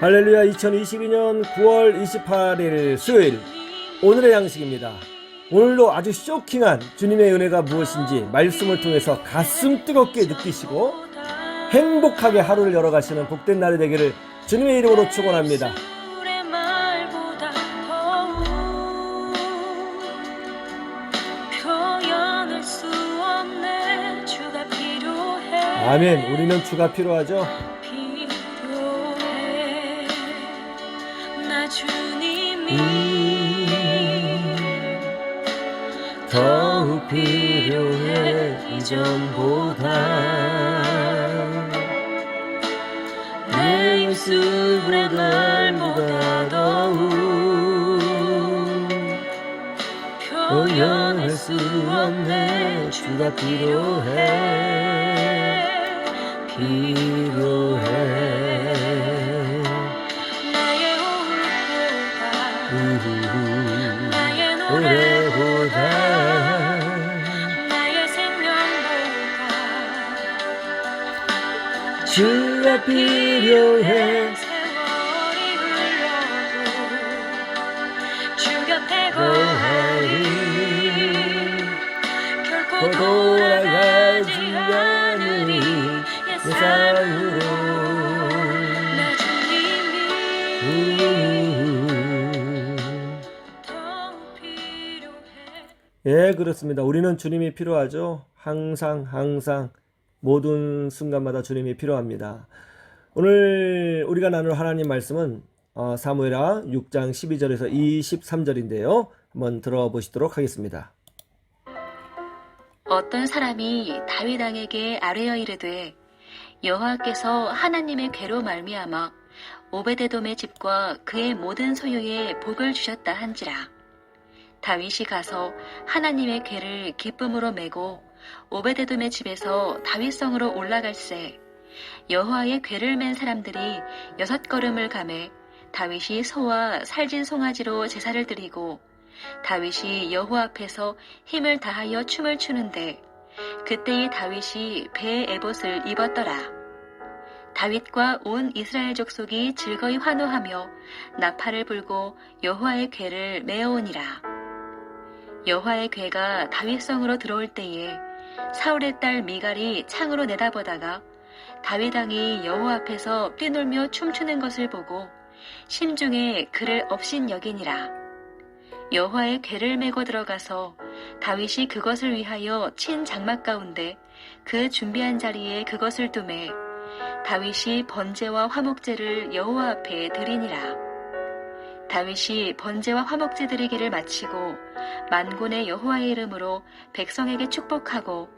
할렐루야. 2022년 9월 28일 수요일 오늘의 양식입니다. 오늘도 아주 쇼킹한 주님의 은혜가 무엇인지 말씀을 통해서 가슴 뜨겁게 느끼시고 행복하게 하루를 열어가시는 복된 날이 되기를 주님의 이름으로 축원합니다. 아멘. 우리는 주가 필요하죠. 더욱 필요해 이전보다 내 모습으로 닮보다 더욱 표현할 수 없네. 주가 필요해 나의 노래보다 나의 생명보다 주가 필요해. 세월이 흘러도 주 곁에 거하리 결코 돌아가지 않으리 세상으로 나 주님이 더욱 필요해. 예, 그렇습니다. 우리는 주님이 필요하죠. 항상 모든 순간마다 주님이 필요합니다. 오늘 우리가 나눌 하나님 말씀은 사무엘하 6장 12절에서 23절인데요. 한번 들어보시도록 하겠습니다. 어떤 사람이 다윗 왕에게 아뢰어 이르되 여호와께서 하나님의 괴로 말미암아 오베데돔의 집과 그의 모든 소유에 복을 주셨다 한지라. 다윗이 가서 하나님의 괴를 기쁨으로 메고 오베데돔의 집에서 다윗성으로 올라갈새 여호와의 괴를 맨 사람들이 6걸음을 가매 다윗이 소와 살진 송아지로 제사를 드리고 다윗이 여호와 앞에서 힘을 다하여 춤을 추는데 그때에 다윗이 배에 에봇을 입었더라. 다윗과 온 이스라엘 족속이 즐거이 환호하며 나팔을 불고 여호와의 궤를 메어오니라. 여호와의 궤가 다윗성으로 들어올 때에 사울의 딸 미갈이 창으로 내다보다가 다윗 왕이 여호와 앞에서 뛰놀며 춤추는 것을 보고 심중에 그를 업신여기니라. 여호와의 궤를 메고 들어가서 다윗이 그것을 위하여 친 장막 가운데 그 준비한 자리에 그것을 두매 다윗이 번제와 화목제를 여호와 앞에 드리니라. 다윗이 번제와 화목제 드리기를 마치고 만군의 여호와의 이름으로 백성에게 축복하고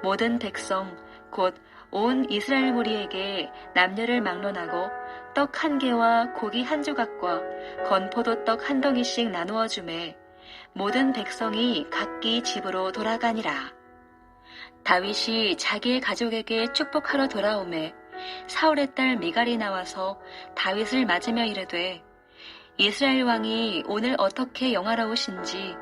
모든 백성 곧 온 이스라엘 무리에게 남녀를 막론하고 떡 한 개와 고기 한 조각과 건포도 떡 한 덩이씩 나누어 주매 모든 백성이 각기 집으로 돌아가니라. 다윗이 자기의 가족에게 축복하러 돌아오매 사울의 딸 미갈이 나와서 다윗을 맞으며 이르되 이스라엘 왕이 오늘 어떻게 영화로우신지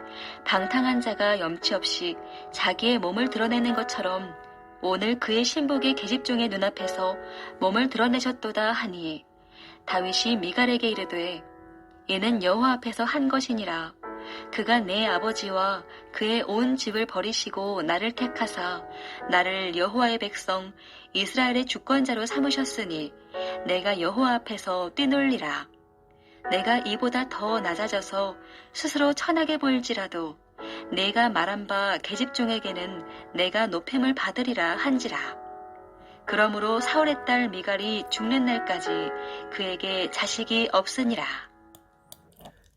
방탕한 자가 염치 없이 자기의 몸을 드러내는 것처럼 오늘 그의 신복의 계집종의 눈앞에서 몸을 드러내셨도다 하니 다윗이 미갈에게 이르되 이는 여호와 앞에서 한 것이니라. 그가 내 아버지와 그의 온 집을 버리시고 나를 택하사 나를 여호와의 백성 이스라엘의 주권자로 삼으셨으니 내가 여호와 앞에서 뛰놀리라. 내가 이보다 더 낮아져서 스스로 천하게 보일지라도 내가 말한 바 계집종에게는 내가 높임을 받으리라 한지라. 그러므로 사울의 딸 미갈이 죽는 날까지 그에게 자식이 없으니라.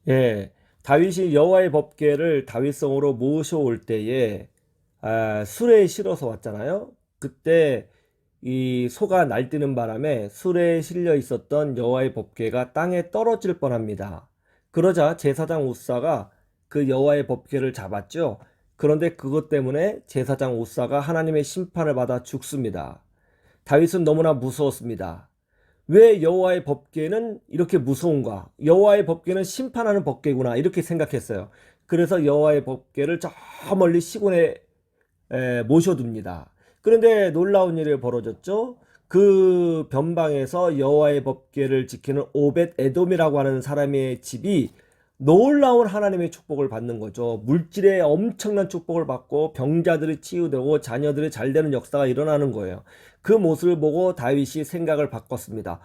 예, 다윗이 여호와의 법궤를 다윗성으로 모셔올 때에 수레에 실어서 왔잖아요. 그때 이 소가 날뛰는 바람에 수레에 실려 있었던 여호와의 법궤가 땅에 떨어질 뻔합니다. 그러자 제사장 우사가 그 여호와의 법궤를 잡았죠. 그런데 그것 때문에 제사장 우사가 하나님의 심판을 받아 죽습니다. 다윗은 너무나 무서웠습니다. 왜 여호와의 법궤는 이렇게 무서운가? 여호와의 법궤는 심판하는 법궤구나 이렇게 생각했어요. 그래서 여호와의 법궤를 저 멀리 시골에 모셔둡니다. 그런데 놀라운 일이 벌어졌죠. 그 변방에서 여호와의 법궤를 지키는 오벳 에돔이라고 하는 사람의 집이 놀라운 하나님의 축복을 받는 거죠. 물질에 엄청난 축복을 받고 병자들이 치유되고 자녀들이 잘 되는 역사가 일어나는 거예요. 그 모습을 보고 다윗이 생각을 바꿨습니다.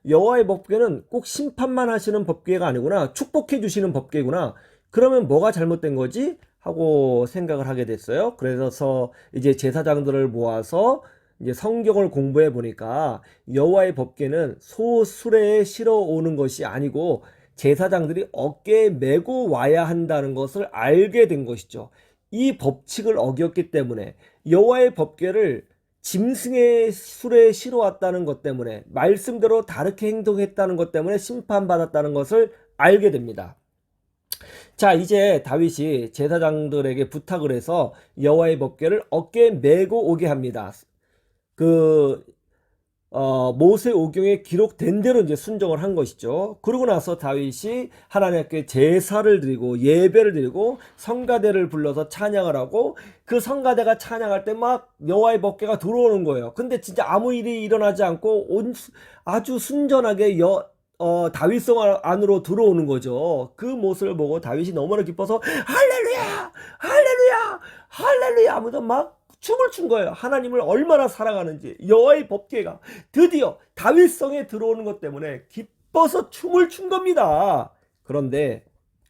여호와의 법궤는 꼭 심판만 하시는 법궤가 아니구나. 축복해 주시는 법궤구나. 그러면 뭐가 잘못된 거지? 하고 생각을 하게 됐어요. 그래서 이제 제사장들을 모아서 이제 성경을 공부해 보니까 여호와의 법궤는 소수레에 실어 오는 것이 아니고 제사장들이 어깨에 메고 와야 한다는 것을 알게 된 것이죠. 이 법칙을 어겼기 때문에 여호와의 법궤를 짐승의 수레에 실어 왔다는 것 때문에 말씀대로 다르게 행동했다는 것 때문에 심판받았다는 것을 알게 됩니다. 자, 이제 다윗이 제사장들에게 부탁을 해서 여호와의 법궤를 어깨에 메고 오게 합니다. 모세오경에 기록된 대로 이제 순종을 한 것이죠. 그러고 나서 다윗이 하나님께 제사를 드리고 예배를 드리고 성가대를 불러서 찬양을 하고 그 성가대가 찬양할 때 막 여호와의 법궤가 들어오는 거예요. 근데 진짜 아무 일이 일어나지 않고 아주 순전하게 다윗성 안으로 들어오는 거죠. 그 모습을 보고 다윗이 너무나 기뻐서 할렐루야 할렐루야 할렐루야 하면서 막 춤을 춘 거예요. 하나님을 얼마나 사랑하는지. 여호와의 법궤가 드디어 다윗성에 들어오는 것 때문에 기뻐서 춤을 춘 겁니다. 그런데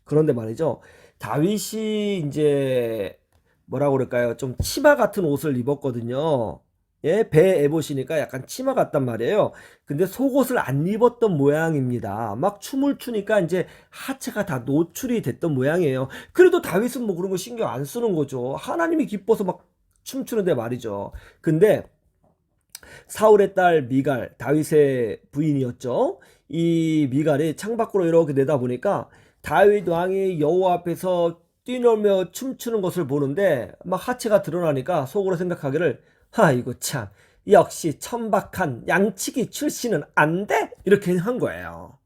말이죠. 다윗이 이제 뭐라고 그럴까요? 좀 치마 같은 옷을 입었거든요. 예, 배에 보시니까 약간 치마 같단 말이에요. 근데 속옷을 안 입었던 모양입니다. 막 춤을 추니까 이제 하체가 다 노출이 됐던 모양이에요. 그래도 다윗은 뭐 그런 거 신경 안 쓰는 거죠. 하나님이 기뻐서 막 춤추는데 말이죠. 근데 사울의 딸 미갈, 다윗의 부인이었죠. 이 미갈이 창밖으로 이렇게 내다보니까 다윗 왕이 여호와 앞에서 뛰놀며 춤추는 것을 보는데 막 하체가 드러나니까 속으로 생각하기를 이거 참 역시 천박한 양치기 출신은 안 돼? 이렇게 한 거예요.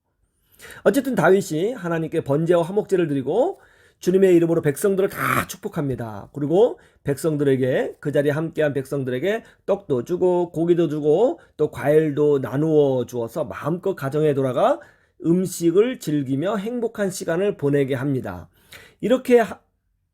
어쨌든 다윗이 하나님께 번제와 화목제를 드리고 주님의 이름으로 백성들을 다 축복합니다. 그리고 백성들에게 그 자리에 함께한 백성들에게 떡도 주고 고기도 주고 또 과일도 나누어 주어서 마음껏 가정에 돌아가 음식을 즐기며 행복한 시간을 보내게 합니다. 이렇게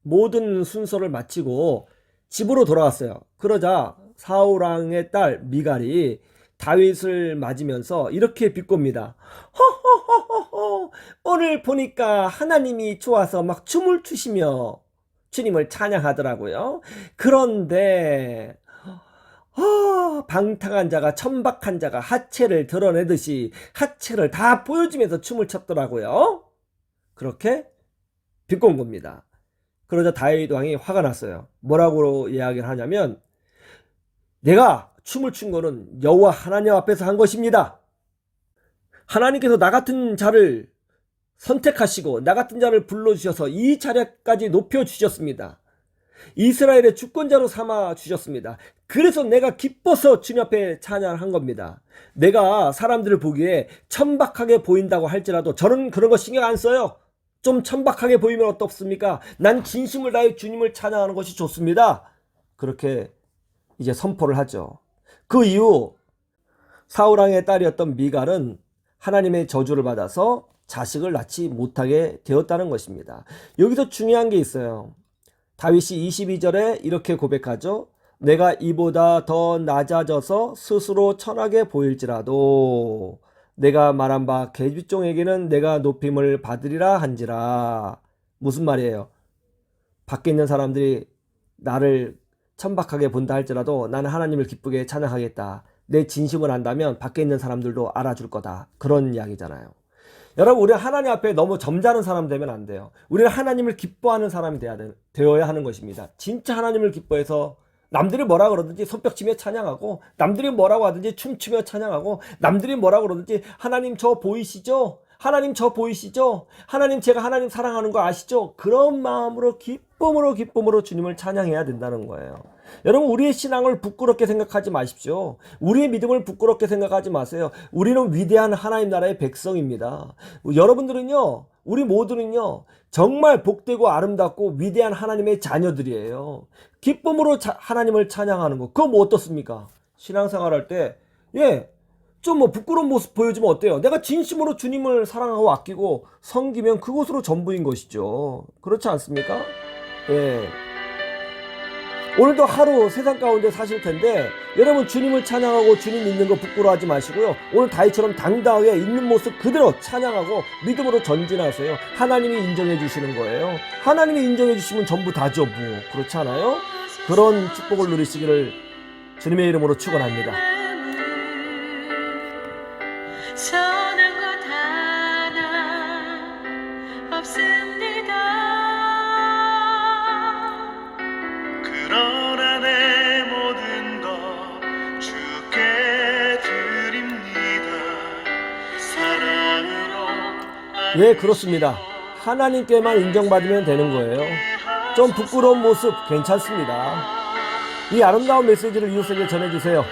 모든 순서를 마치고 집으로 돌아왔어요. 그러자 사울왕의 딸 미갈이 다윗을 맞으면서 이렇게 비꼽니다. 허허허허, 오늘 보니까 하나님이 좋아서 막 춤을 추시며 주님을 찬양하더라고요. 그런데 방탕한 자가 천박한 자가 하체를 드러내듯이 하체를 다 보여주면서 춤을 췄더라고요. 그렇게 비꼰 겁니다. 그러자 다윗 왕이 화가 났어요. 뭐라고 이야기를 하냐면 내가 춤을 춘 거는 여호와 하나님 앞에서 한 것입니다. 하나님께서 나 같은 자를 선택하시고 나 같은 자를 불러주셔서 이 자리까지 높여주셨습니다. 이스라엘의 주권자로 삼아 주셨습니다. 그래서 내가 기뻐서 주님 앞에 찬양한 겁니다. 내가 사람들을 보기에 천박하게 보인다고 할지라도 저는 그런 거 신경 안 써요. 좀 천박하게 보이면 어떻습니까? 난 진심을 다해 주님을 찬양하는 것이 좋습니다. 그렇게 이제 선포를 하죠. 그 이후 사울왕의 딸이었던 미갈은 하나님의 저주를 받아서 자식을 낳지 못하게 되었다는 것입니다. 여기서 중요한 게 있어요. 다윗이 22절에 이렇게 고백하죠. 내가 이보다 더 낮아져서 스스로 천하게 보일지라도 내가 말한 바 계집종에게는 내가 높임을 받으리라 한지라. 무슨 말이에요? 밖에 있는 사람들이 나를 천박하게 본다 할지라도 나는 하나님을 기쁘게 찬양하겠다. 내 진심을 안다면 밖에 있는 사람들도 알아줄 거다. 그런 이야기잖아요. 여러분, 우리는 하나님 앞에 너무 점잖은 사람 되면 안 돼요. 우리는 하나님을 기뻐하는 사람이 되어야 하는 것입니다. 진짜 하나님을 기뻐해서 남들이 뭐라 그러든지 손뼉치며 찬양하고 남들이 뭐라고 하든지 춤추며 찬양하고 남들이 뭐라 그러든지 하나님 저 보이시죠? 하나님 저 보이시죠? 하나님 제가 하나님 사랑하는 거 아시죠? 그런 마음으로 기쁨으로 주님을 찬양해야 된다는 거예요. 여러분, 우리의 신앙을 부끄럽게 생각하지 마십시오. 우리의 믿음을 부끄럽게 생각하지 마세요. 우리는 위대한 하나님 나라의 백성입니다. 여러분들은요, 우리 모두는요, 정말 복되고 아름답고 위대한 하나님의 자녀들이에요. 기쁨으로 하나님을 찬양하는 거, 그거 뭐 어떻습니까? 신앙생활 할 때 예, 좀 뭐 부끄러운 모습 보여주면 어때요? 내가 진심으로 주님을 사랑하고 아끼고 섬기면 그것으로 전부인 것이죠. 그렇지 않습니까? 예. 오늘도 하루 세상 가운데 사실 텐데 여러분 주님을 찬양하고 주님 믿는 거 부끄러워하지 마시고요. 오늘 다윗처럼 당당하게 있는 모습 그대로 찬양하고 믿음으로 전진하세요. 하나님이 인정해 주시는 거예요. 하나님이 인정해 주시면 전부 다죠. 뭐 그렇지 않아요? 그런 축복을 누리시기를 주님의 이름으로 축원합니다. 선한 것 하나 없습니다. 그러나 내 모든 것 주께 드립니다. 사랑으로 예, 그렇습니다. 하나님께만 인정받으면 되는 거예요. 좀 부끄러운 모습 괜찮습니다. 이 아름다운 메시지를 이웃에게 전해주세요.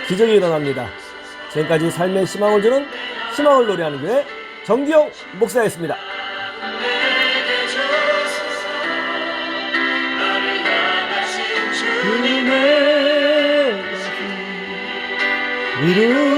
기적이 일어납니다. 지금까지 삶의 희망을 주는 희망을 노래하는 교회 정기영 목사였습니다. 주님의 위로